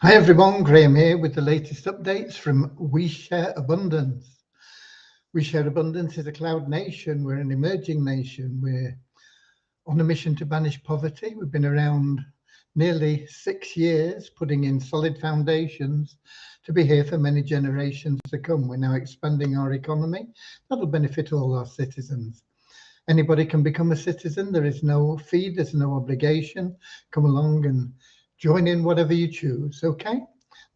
Hi everyone, Graham here with the latest updates from We Share Abundance. We Share Abundance is a cloud nation. We're an emerging nation. We're on a mission to banish poverty. We've been around nearly 6 years, putting in solid foundations to be here for many generations to come. We're now expanding our economy. That'll benefit all our citizens. Anybody can become a citizen. There is no fee, there's no obligation. Come along and join in whatever you choose, okay?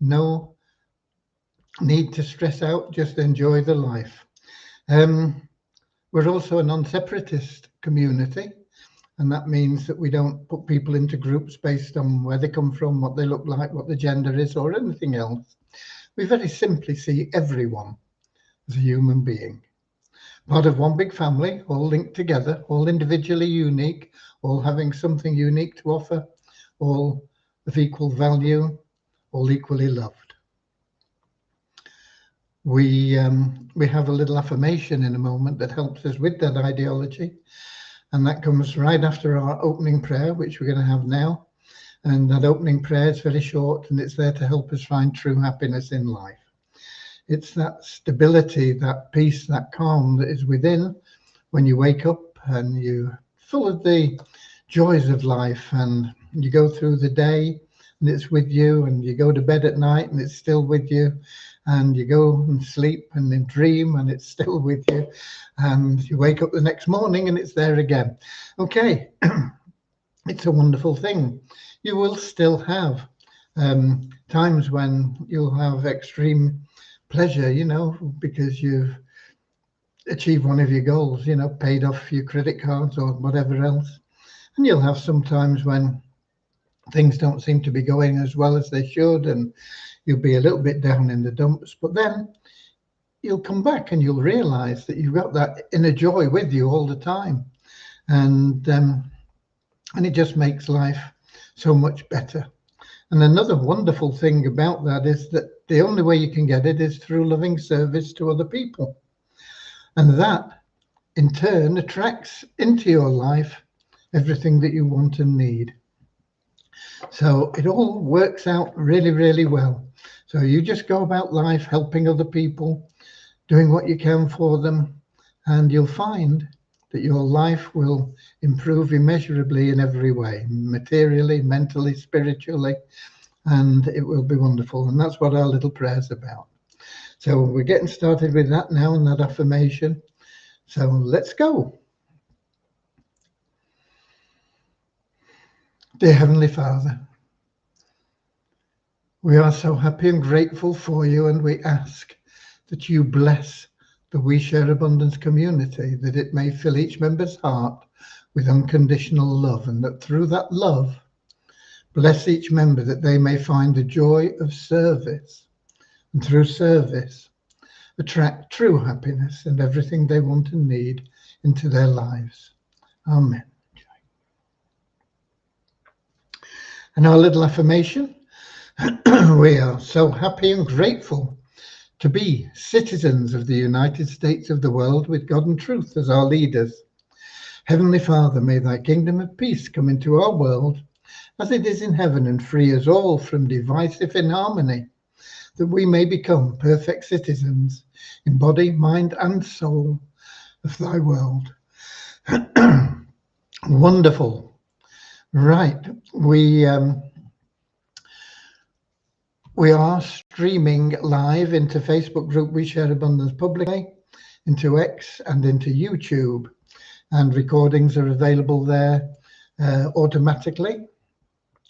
No need to stress out, just enjoy the life. We're also a non-separatist community, and that means that we don't put people into groups based on where they come from, what they look like, what the gender is, or anything else. We very simply see everyone as a human being. Part of one big family, all linked together, all individually unique, all having something unique to offer, all of equal value, all equally loved. We have a little affirmation in a moment that helps us with that ideology, and that comes right after our opening prayer, which we're going to have now. And that opening prayer is very short, and it's there to help us find true happiness in life. It's that stability, that peace, that calm that is within when you wake up and you're full of the joys of life, and you go through the day and it's with you, and you go to bed at night and it's still with you, and you go and sleep and then dream and it's still with you, and you wake up the next morning and it's there again. Okay, it's a wonderful thing. You will still have times when you'll have extreme pleasure, because you've achieved one of your goals, paid off your credit cards or whatever else. And you'll have some times when things don't seem to be going as well as they should, and you'll be a little bit down in the dumps, but then you'll come back and you'll realize that you've got that inner joy with you all the time. And it just makes life so much better. And another wonderful thing about that is that the only way you can get it is through loving service to other people. And that, in turn, attracts into your life everything that you want and need. So it all works out really, really well. So you just go about life helping other people, doing what you can for them, and you'll find that your life will improve immeasurably in every way, materially, mentally, spiritually, and it will be wonderful. And that's what our little prayer's about. So we're getting started with that now, and that affirmation. So let's go. Dear Heavenly Father, we are so happy and grateful for you, and we ask that you bless the We Share Abundance community, that it may fill each member's heart with unconditional love, and that through that love, bless each member that they may find the joy of service, and through service, attract true happiness and everything they want and need into their lives. Amen. And our little affirmation, we are so happy and grateful to be citizens of the United States of the world with God and truth as our leaders. Heavenly Father, may thy kingdom of peace come into our world as it is in heaven, and free us all from divisive inharmony, that we may become perfect citizens in body, mind, and soul of thy world. Wonderful. Right, we are streaming live into Facebook group We Share Abundance publicly, into X and into YouTube, and recordings are available there automatically,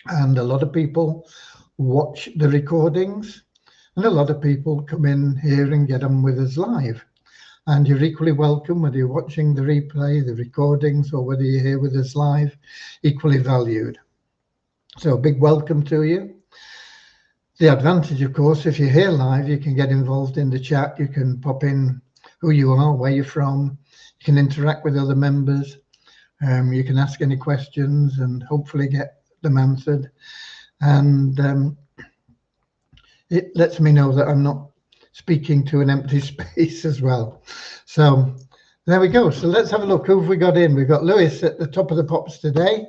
and a lot of people watch the recordings, and a lot of people come in here and get on with us live. And you're equally welcome, whether you're watching the replay, the recordings, or whether you're here with us live, equally valued. So a big welcome to you. The advantage, of course, if you're here live, you can get involved in the chat. You can pop in who you are, where you're from. You can interact with other members. You can ask any questions and hopefully get them answered. And it lets me know that I'm not speaking to an empty space as well. So there we go. So let's have a look. Who have we got in? We've got Lewis at the top of the pops today,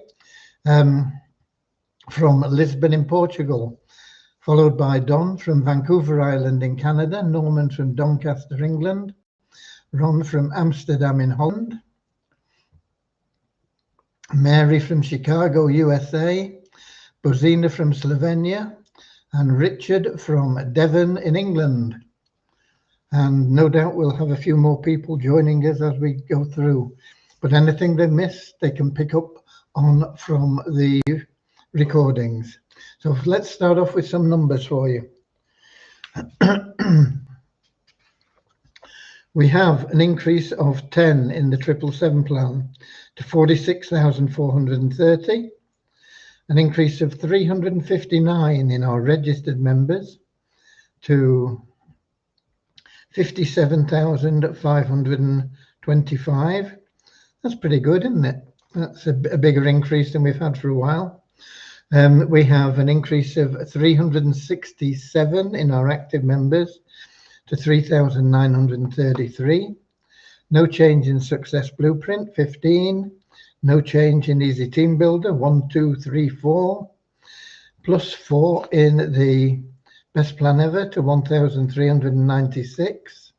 from Lisbon in Portugal. followed by Don from Vancouver Island in Canada, Norman from Doncaster, England, Ron from Amsterdam in Holland, Mary from Chicago, USA, Bozina from Slovenia, and Richard from Devon in England. And no doubt we'll have a few more people joining us as we go through. But anything they miss, they can pick up on from the recordings. So let's start off with some numbers for you. We have an increase of 10 in the 777 plan to 46,430, an increase of 359 in our registered members to 57,525. That's pretty good, isn't it? That's a bigger increase than we've had for a while. We have an increase of 367 in our active members to 3,933. No change in Success Blueprint, 15. No change in Easy Team Builder, 1, 2, 3, 4. Plus 4 in the Best Plan Ever to 1,396.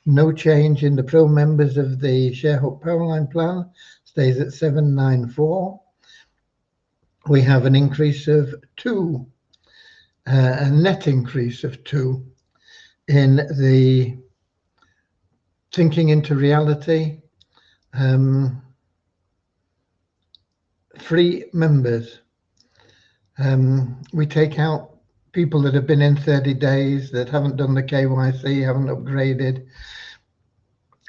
No change in the Pro members of the ShareHook Powerline plan, stays at 794. We have an increase of 2, a net increase of 2 in the Thinking into Reality free members. We take out people that have been in 30 days, that haven't done the KYC, haven't upgraded.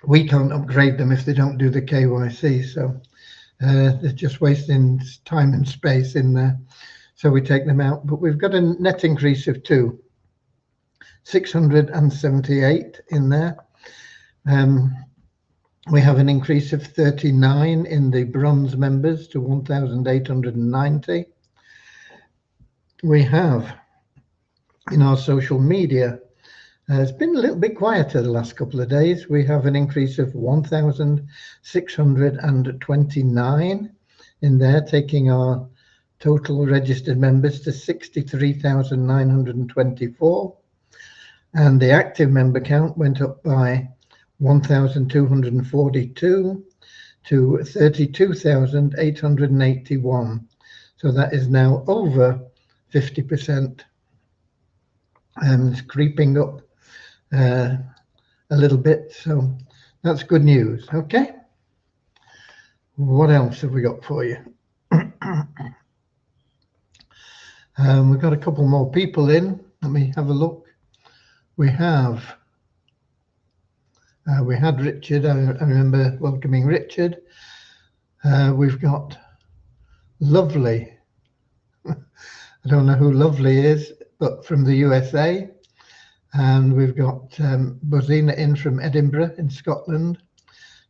We can't upgrade them if they don't do the KYC, so they're just wasting time and space in there. So we take them out, but we've got a net increase of 2, 678 in there. We have an increase of 39 in the bronze members to 1,890. We have in our social media, it's been a little bit quieter the last couple of days. We have an increase of 1,629 in there, taking our total registered members to 63,924. And the active member count went up by 1,242 to 32,881. So that is now over 50%, and it's creeping up a little bit. So that's good news. Okay. What else have we got for you? We've got a couple more people in. Let me have a look. We had Richard. I remember welcoming Richard. We've got Lovely. I don't know who Lovely is, but from the USA. And we've got Bozina in from Edinburgh in Scotland,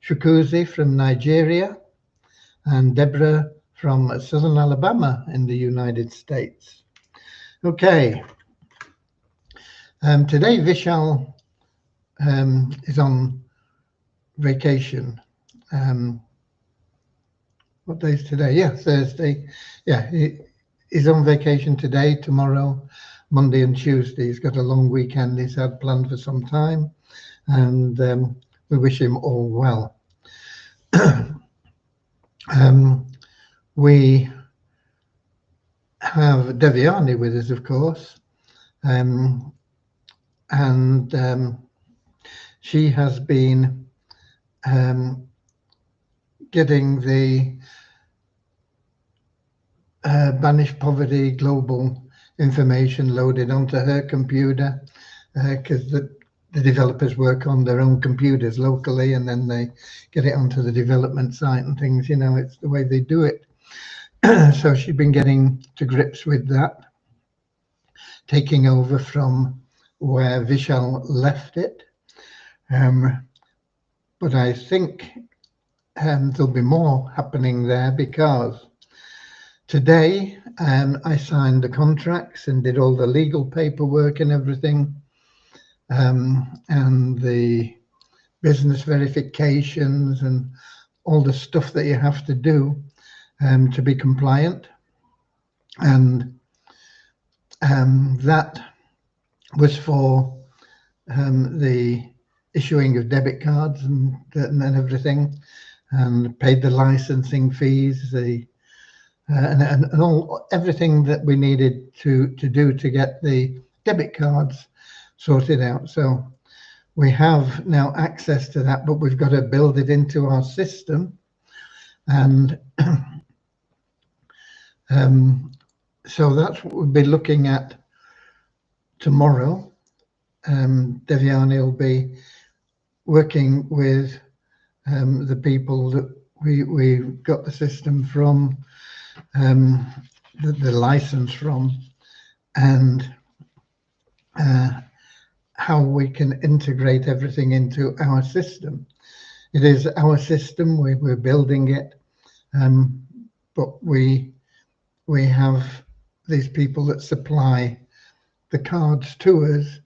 Shukuzi from Nigeria, and Deborah from Southern Alabama in the United States. Okay. Today Vishal is on vacation. What day is today? Yeah, Thursday. Yeah, he's on vacation today, tomorrow, Monday and Tuesday. He's got a long weekend he's had planned for some time, and we wish him all well. We have Devyani with us, of course, and she has been getting the Banish Poverty Global information loaded onto her computer, because the developers work on their own computers locally, and then they get it onto the development site and things. You know, it's the way they do it. So she's been getting to grips with that, taking over from where Vishal left it. But I think there'll be more happening there, because today I signed the contracts and did all the legal paperwork and everything, and the business verifications and all the stuff that you have to do to be compliant. And that was for the issuing of debit cards and everything, and paid the licensing fees, and all everything that we needed to do to get the debit cards sorted out. So we have now access to that, but we've got to build it into our system. And so that's what we'll be looking at tomorrow. Devyani will be working with the people that we got the system from, the license from, and how we can integrate everything into our system. It is our system, we're building it, but we have these people that supply the cards to us,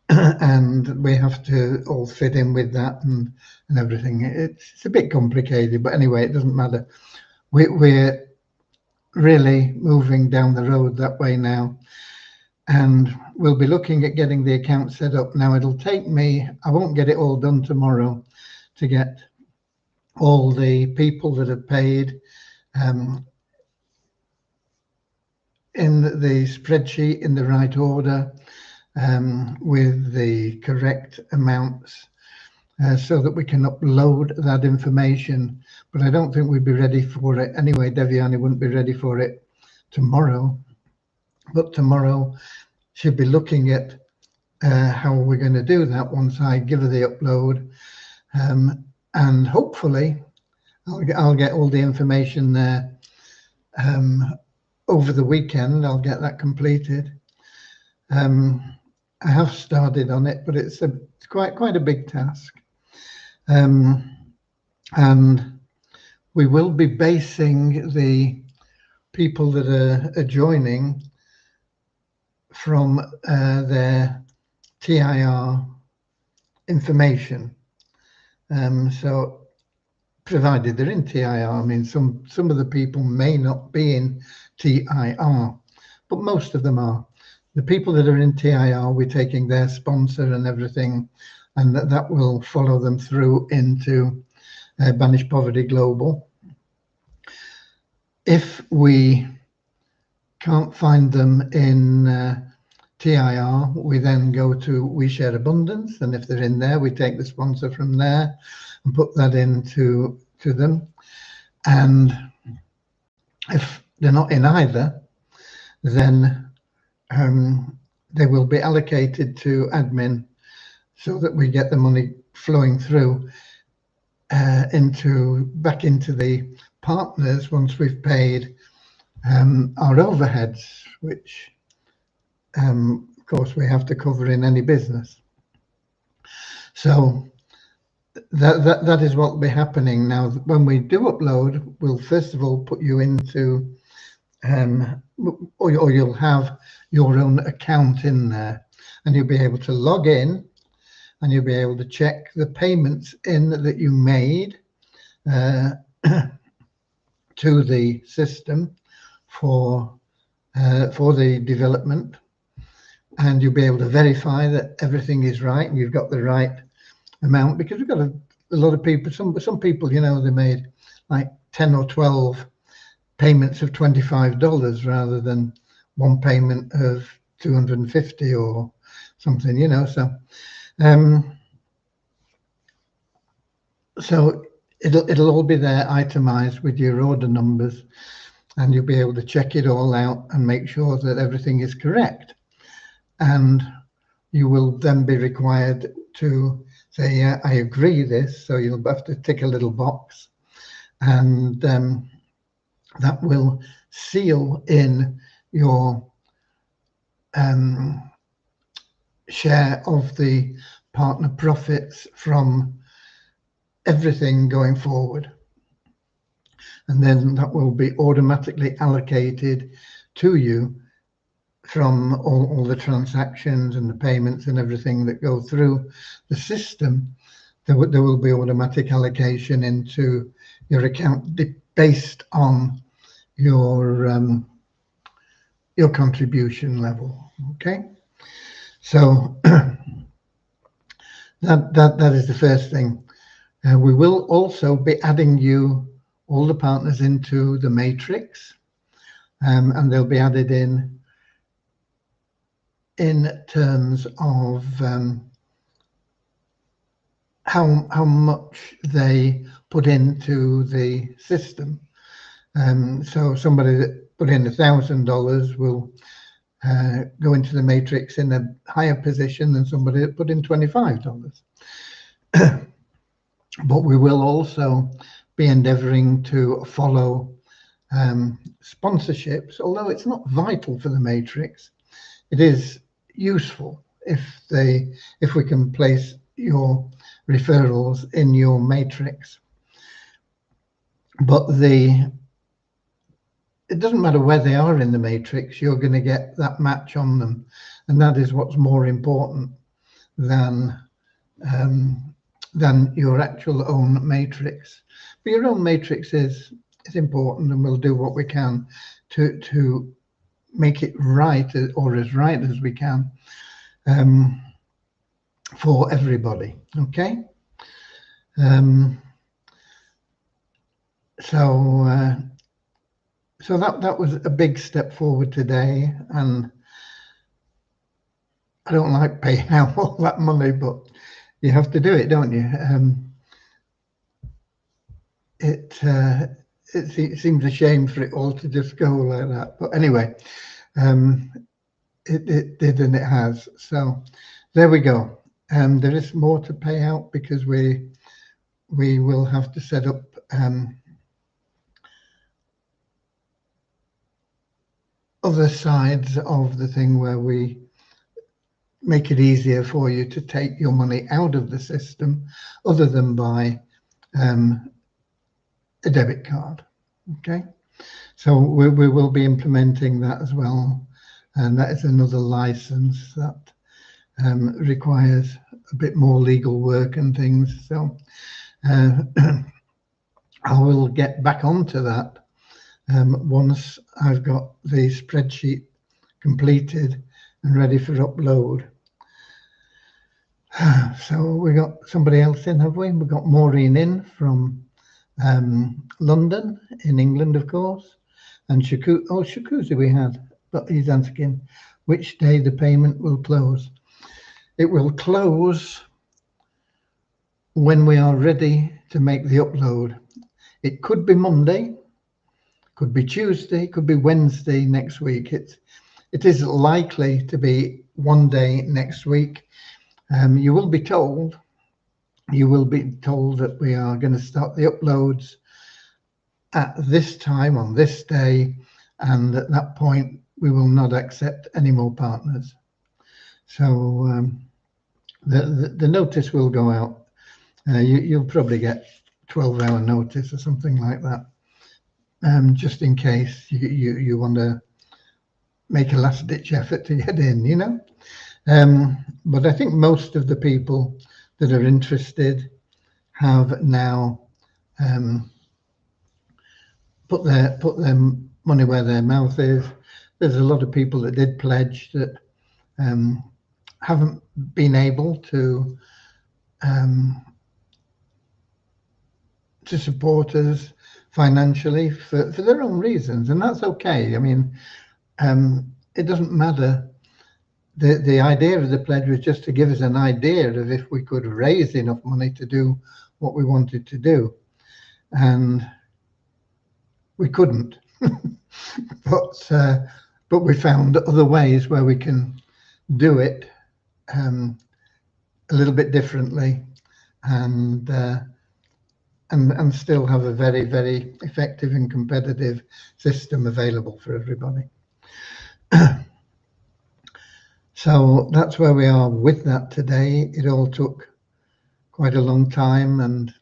and we have to all fit in with that and everything. It's a bit complicated, but anyway, it doesn't matter. We're really moving down the road that way now, and we'll be looking at getting the account set up. Now, it'll take me, I won't get it all done tomorrow, to get all the people that have paid in the spreadsheet in the right order, with the correct amounts, so that we can upload that information. But I don't think we'd be ready for it anyway. Devyani wouldn't be ready for it tomorrow, but tomorrow she'll be looking at how we're going to do that once I give her the upload, and hopefully I'll get all the information there over the weekend. I'll get that completed. I have started on it, but it's quite a big task. And we will be basing the people that are joining from their TIR information. So provided they're in TIR, I mean, some of the people may not be in TIR, but most of them are. The people that are in TIR, we're taking their sponsor and everything, and that will follow them through into Banish Poverty Global. If we can't find them in TIR, we then go to We Share Abundance, and if they're in there, we take the sponsor from there and put that into them. And if they're not in either, then they will be allocated to admin, so that we get the money flowing through back into the partners once we've paid our overheads, which of course we have to cover in any business. So that is what will be happening now. When we do upload, we'll first of all put you into or you'll have your own account in there, and you'll be able to log in, and you'll be able to check the payments in that you made to the system for the development, and you'll be able to verify that everything is right and you've got the right amount, because we've got a lot of people, some people, you know, they made like 10 or 12 payments of $25 rather than one payment of 250 or something, you know. So it'll all be there itemized with your order numbers, and you'll be able to check it all out and make sure that everything is correct. And you will then be required to say, yeah, I agree this. So you'll have to tick a little box, and that will seal in your share of the partner profits from everything going forward. And then that will be automatically allocated to you from all the transactions and the payments and everything that go through the system. There will be automatic allocation into your account based on your your contribution level. Okay, so that is the first thing. We will also be adding you all the partners into the matrix, and they'll be added in terms of how much they put into the system. So somebody that put in $1,000 will go into the matrix in a higher position than somebody that put in $25. But we will also be endeavoring to follow sponsorships, although it's not vital for the matrix. It is useful if we can place your referrals in your matrix. But it doesn't matter where they are in the matrix, you're going to get that match on them, and that is what's more important than your actual own matrix. But your own matrix is important, and we'll do what we can to make it right, or as right as we can, for everybody. Okay. So that was a big step forward today, and I don't like paying out all that money, but you have to do it, don't you? It seems a shame for it all to just go like that, but anyway, it did, and it has. So there we go. There is more to pay out because we will have to set up other sides of the thing where we make it easier for you to take your money out of the system other than by a debit card. Okay, so we will be implementing that as well, and that is another license that requires a bit more legal work and things. So I will get back onto that once I've got the spreadsheet completed and ready for upload. So we got somebody else in, have we? We've got Maureen in from London in England, of course, and Shakuzi we had, but he's asking which day the payment will close. It will close when we are ready to make the upload. It could be Monday, could be Tuesday, could be Wednesday next week. It is likely to be one day next week. You will be told that we are going to start the uploads at this time on this day, and at that point we will not accept any more partners. So the notice will go out. You'll probably get 12-hour notice or something like that, just in case you want to make a last-ditch effort to get in, you know. But I think most of the people that are interested have now put their money where their mouth is. There's a lot of people that did pledge that haven't been able to support us financially for their own reasons, and that's okay. I mean, it doesn't matter. The idea of the pledge was just to give us an idea of if we could raise enough money to do what we wanted to do, and we couldn't. But we found other ways where we can do it a little bit differently, and still have a very, very effective and competitive system available for everybody. So that's where we are with that today. It all took quite a long time, and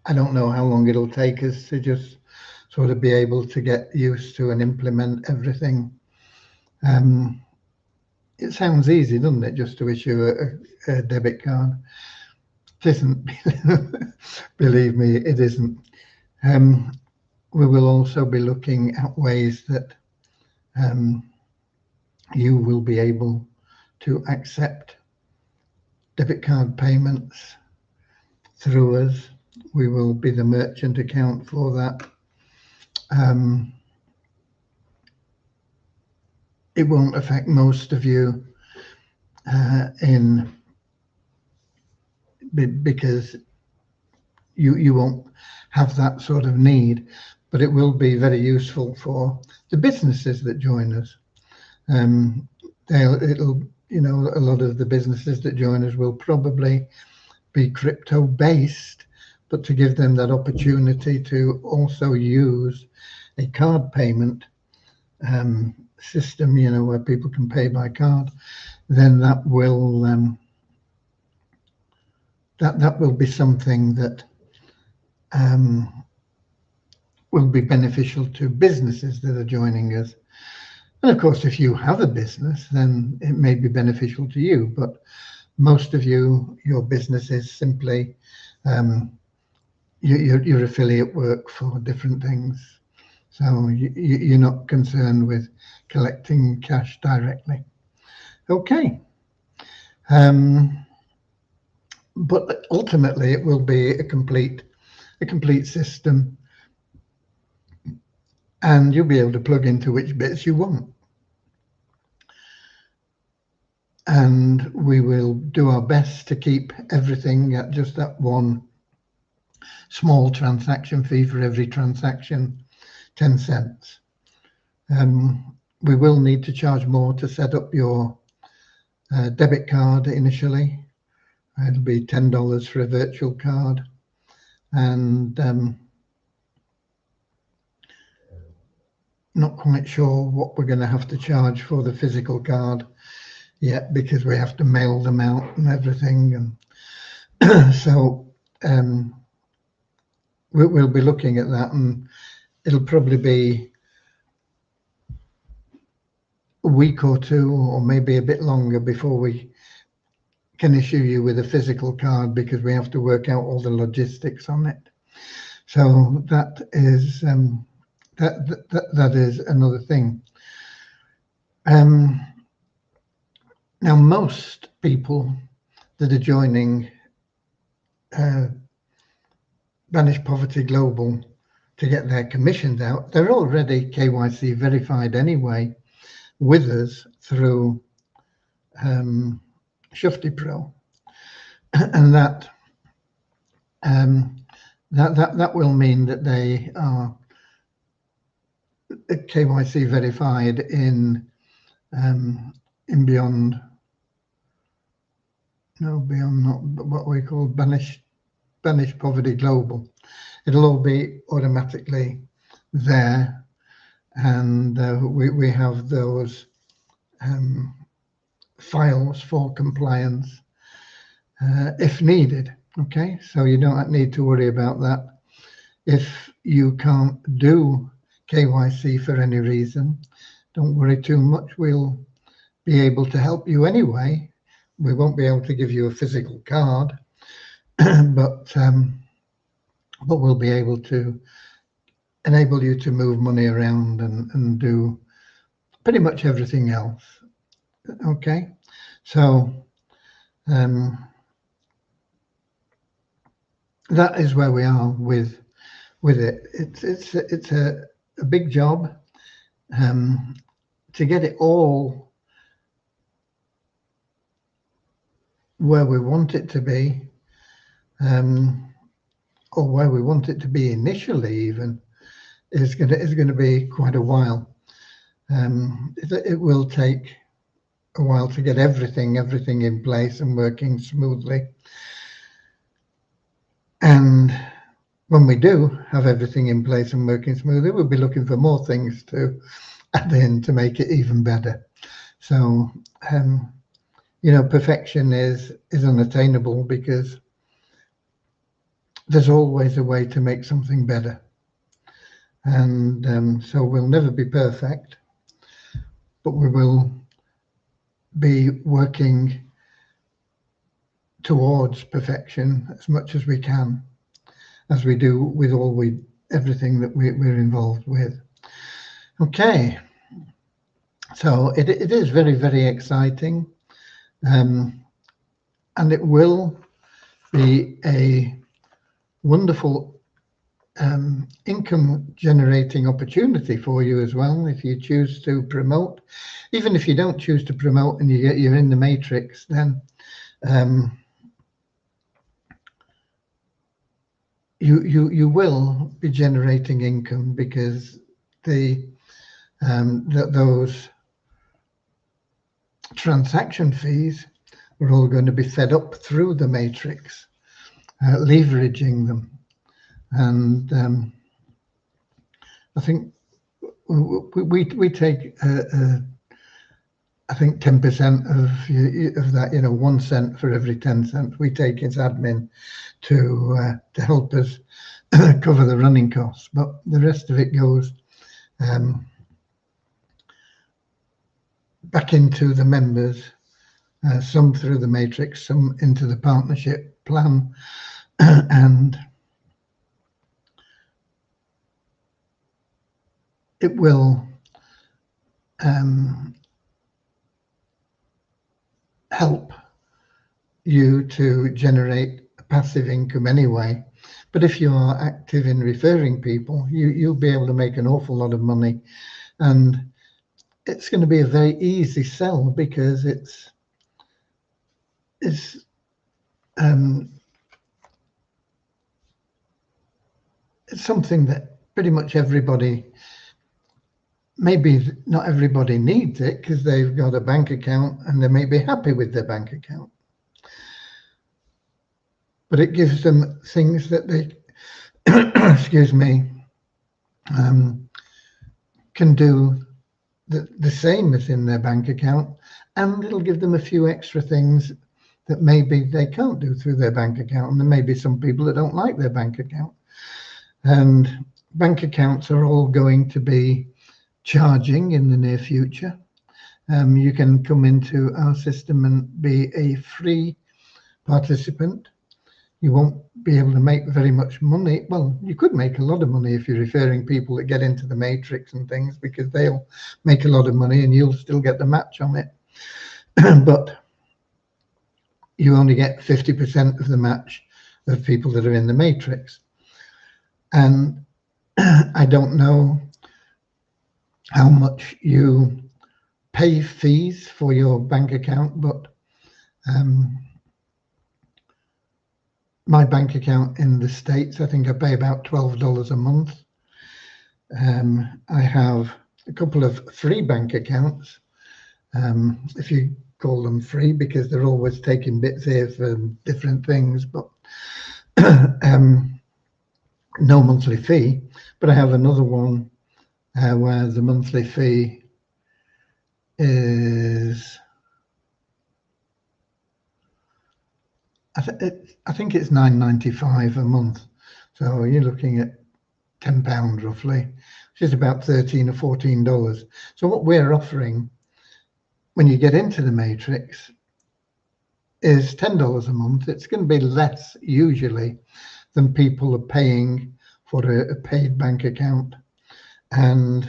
I don't know how long it'll take us to just sort of be able to get used to and implement everything. It sounds easy, doesn't it, just to issue a debit card? It isn't. Believe me, it isn't. we will also be looking at ways that you will be able to accept debit card payments through us. We will be the merchant account for that. It won't affect most of you because you won't have that sort of need, but it will be very useful for the businesses that join us. It'll, you know, a lot of the businesses that join us will probably be crypto based, but to give them that opportunity to also use a card payment system, you know, where people can pay by card, then that will that will be something that will be beneficial to businesses that are joining us. And of course, if you have a business, then it may be beneficial to you, but most of you, your business is simply your affiliate work for different things. So you're not concerned with collecting cash directly. Okay. But ultimately, it will be a complete system, and you'll be able to plug into which bits you want. And we will do our best to keep everything at just that one small transaction fee for every transaction, 10 cents. We will need to charge more to set up your debit card initially. It'll be $10 for a virtual card, and not quite sure what we're going to have to charge for the physical card yet, because we have to mail them out and everything, and so we'll be looking at that, and it'll probably be a week or two, or maybe a bit longer, before we can issue you with a physical card, because we have to work out all the logistics on it. So that is that is another thing. Now, most people that are joining Banish Poverty Global to get their commissions out, they're already KYC verified anyway with us through Shufti Pro, and that will mean that they are KYC verified in beyond not what we call Banish Poverty Global. It'll all be automatically there, and we have those files for compliance if needed. Okay, so you don't need to worry about that. If you can't do KYC for any reason, don't worry too much. We'll be able to help you anyway. We won't be able to give you a physical card, but we'll be able to enable you to move money around and do pretty much everything else. Okay, so that is where we are with it. It's a big job to get it all where we want it to be, or where we want it to be initially, even is going to be quite a while. It will take a while to get everything in place and working smoothly. And when we do have everything in place and working smoothly, we'll be looking for more things to add in to make it even better. So, you know, perfection is unattainable, because there's always a way to make something better. And so we'll never be perfect, but we will be working towards perfection as much as we can, as we do with all we everything that we're involved with. Okay, so it is very, very exciting, and it will be a wonderful income generating opportunity for you as well if you choose to promote. Even if you don't choose to promote and you're in the matrix, then you will be generating income, because those transaction fees are all going to be fed up through the matrix, leveraging them. And I think we take I think 10% of that, 1 cent for every 10 cents we take as admin to help us cover the running costs, but the rest of it goes back into the members, some through the matrix, some into the partnership plan, and it will help you to generate passive income anyway. But if you are active in referring people, you'll be able to make an awful lot of money, and it's going to be a very easy sell, because it's something that pretty much everybody, maybe not everybody needs it because they've got a bank account and they may be happy with their bank account, but it gives them things that they excuse me, can do the same as in their bank account, and it'll give them a few extra things that maybe they can't do through their bank account. And there may be some people that don't like their bank account, and bank accounts are all going to be charging in the near future. You can come into our system and be a free participant. You won't be able to make very much money. Well, you could make a lot of money if you're referring people that get into the matrix and things, because they'll make a lot of money and you'll still get the match on it. But you only get 50% of the match of people that are in the matrix. And I don't know how much you pay fees for your bank account, but my bank account in the States, I think I pay about $12 a month. I have a couple of free bank accounts, if you call them free, because they're always taking bits here for different things, but no monthly fee. But I have another one where the monthly fee is, I think it's $9.95 a month. So you're looking at £10 roughly, which is about $13 or $14. So what we're offering when you get into the matrix is $10 a month. It's going to be less usually than people are paying for a paid bank account. And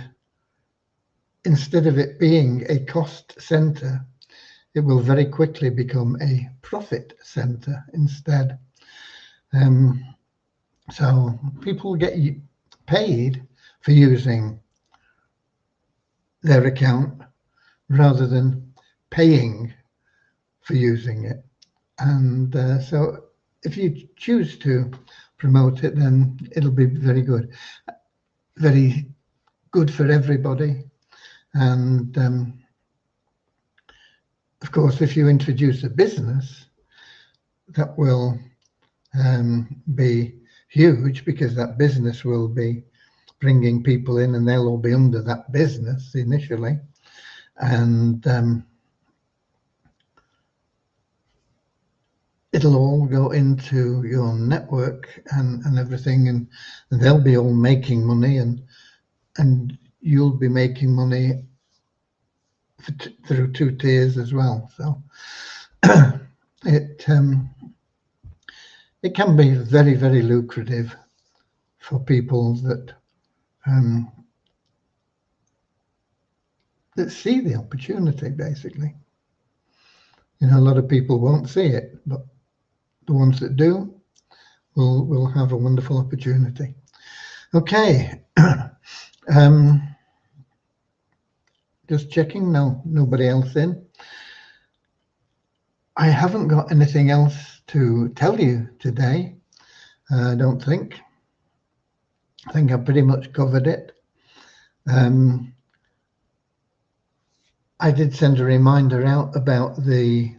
instead of it being a cost center, it will very quickly become a profit center instead. So people get paid for using their account rather than paying for using it. And so if you choose to promote it, then it'll be very good for everybody. And of course, if you introduce a business, that will be huge, because that business will be bringing people in and they'll all be under that business initially. And it'll all go into your network and everything, and they'll be all making money, and you'll be making money through 2 tiers as well. So it can be very, very lucrative for people that that see the opportunity, basically. You know, a lot of people won't see it, but the ones that do will have a wonderful opportunity. Okay. Just checking. No, nobody else in. I haven't got anything else to tell you today. I don't think. I think I've pretty much covered it. I did send a reminder out about the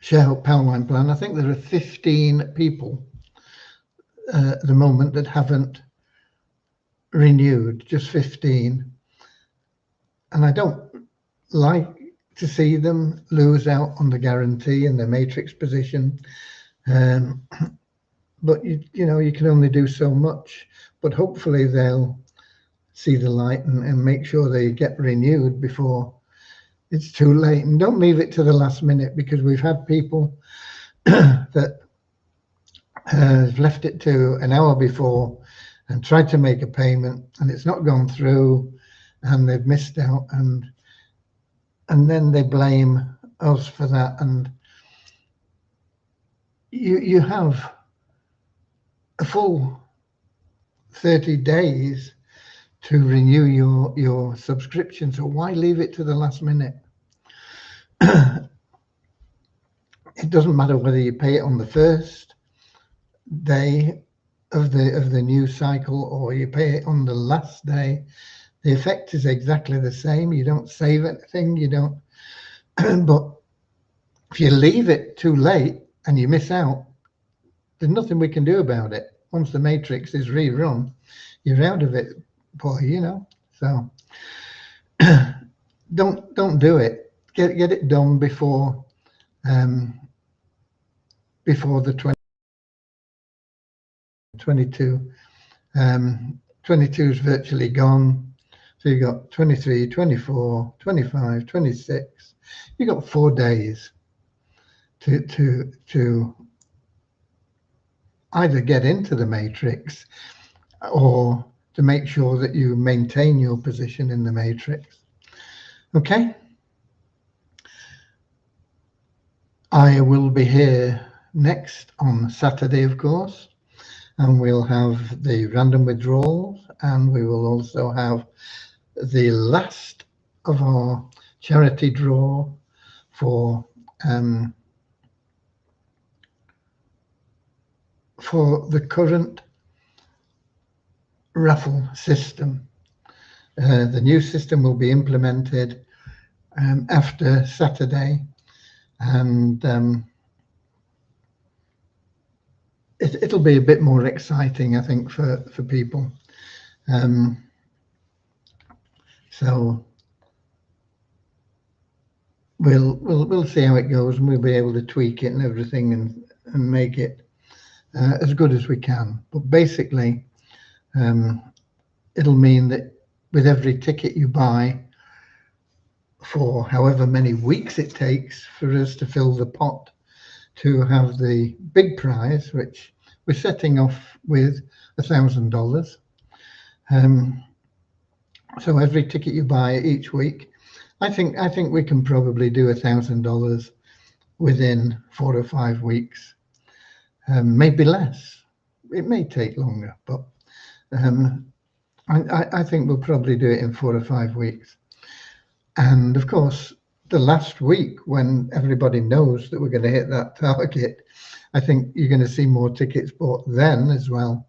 Sharehope Powerline plan. I think there are 15 people at the moment that haven't renewed, just 15. And I don't like to see them lose out on the guarantee and the matrix position. But you know, you can only do so much, but hopefully they'll see the light and make sure they get renewed before it's too late. And don't leave it to the last minute, because we've had people that have left it to an hour before and tried to make a payment and it's not gone through and they've missed out, and then they blame us for that. And you have a full 30 days to renew your subscription, so why leave it to the last minute? It doesn't matter whether you pay it on the first day of the new cycle or you pay it on the last day. The effect is exactly the same. You don't save anything, you don't. But if you leave it too late and you miss out, there's nothing we can do about it. Once the matrix is rerun, you're out of it, boy, you know. So don't do it. Get it done before the 22. 22 is virtually gone. So you've got 23, 24, 25, 26. You've got 4 days to either get into the matrix or to make sure that you maintain your position in the matrix. Okay. I will be here next on Saturday, of course, and we'll have the random withdrawals, and we will also have the last of our charity draw for the current raffle system. The new system will be implemented after Saturday, and it'll be a bit more exciting, I think, for people. So we'll see how it goes, and we'll be able to tweak it and everything and make it as good as we can. But basically, it'll mean that with every ticket you buy, for however many weeks it takes for us to fill the pot to have the big prize, which we're setting off with $1,000. So every ticket you buy each week, I think we can probably do $1,000 within 4 or 5 weeks, maybe less. It may take longer, but I think we'll probably do it in 4 or 5 weeks. And of course, the last week, when everybody knows that we're going to hit that target, I think you're going to see more tickets bought then as well,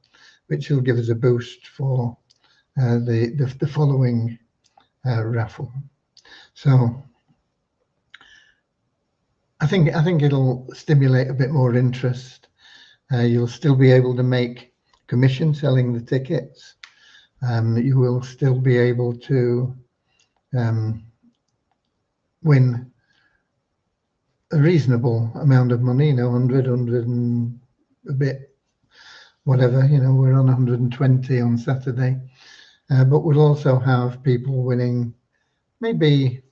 which will give us a boost for the following raffle. So I think it'll stimulate a bit more interest. You'll still be able to make commission selling the tickets. You will still be able to win a reasonable amount of money, 100 and a bit, whatever, we're on 120 on Saturday. But we'll also have people winning maybe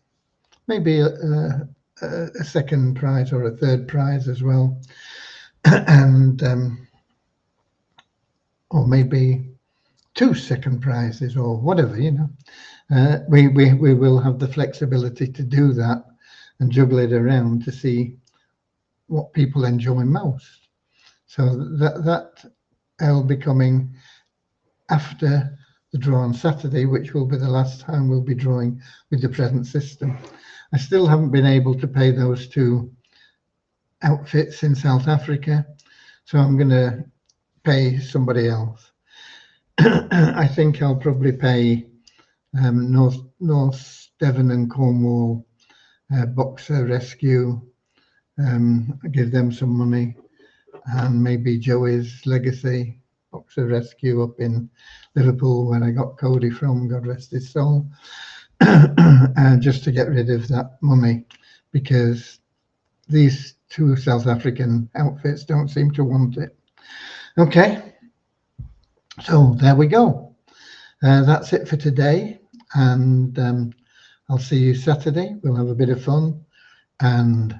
a a second prize or a third prize as well, and or maybe 2 second prizes or whatever, you know. We will have the flexibility to do that and juggle it around to see what people enjoy most. So that will be coming after the draw on Saturday, which will be the last time we'll be drawing with the present system. I still haven't been able to pay those 2 outfits in South Africa, so I'm going to pay somebody else. I think I'll probably pay North Devon and Cornwall Boxer Rescue, give them some money, and maybe Joey's Legacy Boxer Rescue up in Liverpool, where I got Cody from, God rest his soul, just to get rid of that money, because these 2 South African outfits don't seem to want it. Okay, so there we go. That's it for today, and I'll see you Saturday. We'll have a bit of fun, and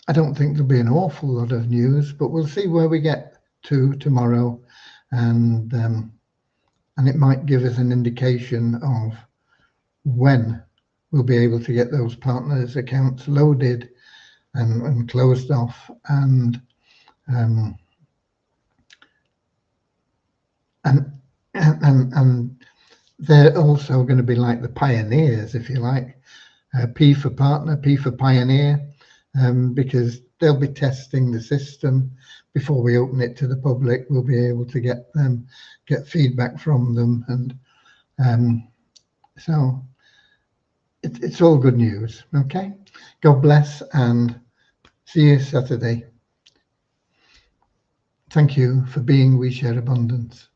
I don't think there'll be an awful lot of news, but we'll see where we get to tomorrow, and it might give us an indication of when we'll be able to get those partners' accounts loaded and closed off, and they're also going to be like the pioneers, if you like, P for partner, P for pioneer, because they'll be testing the system before we open it to the public. We'll be able to get feedback from them, and so it's all good news. Okay, God bless, and see you Saturday. Thank you for being We Share Abundance.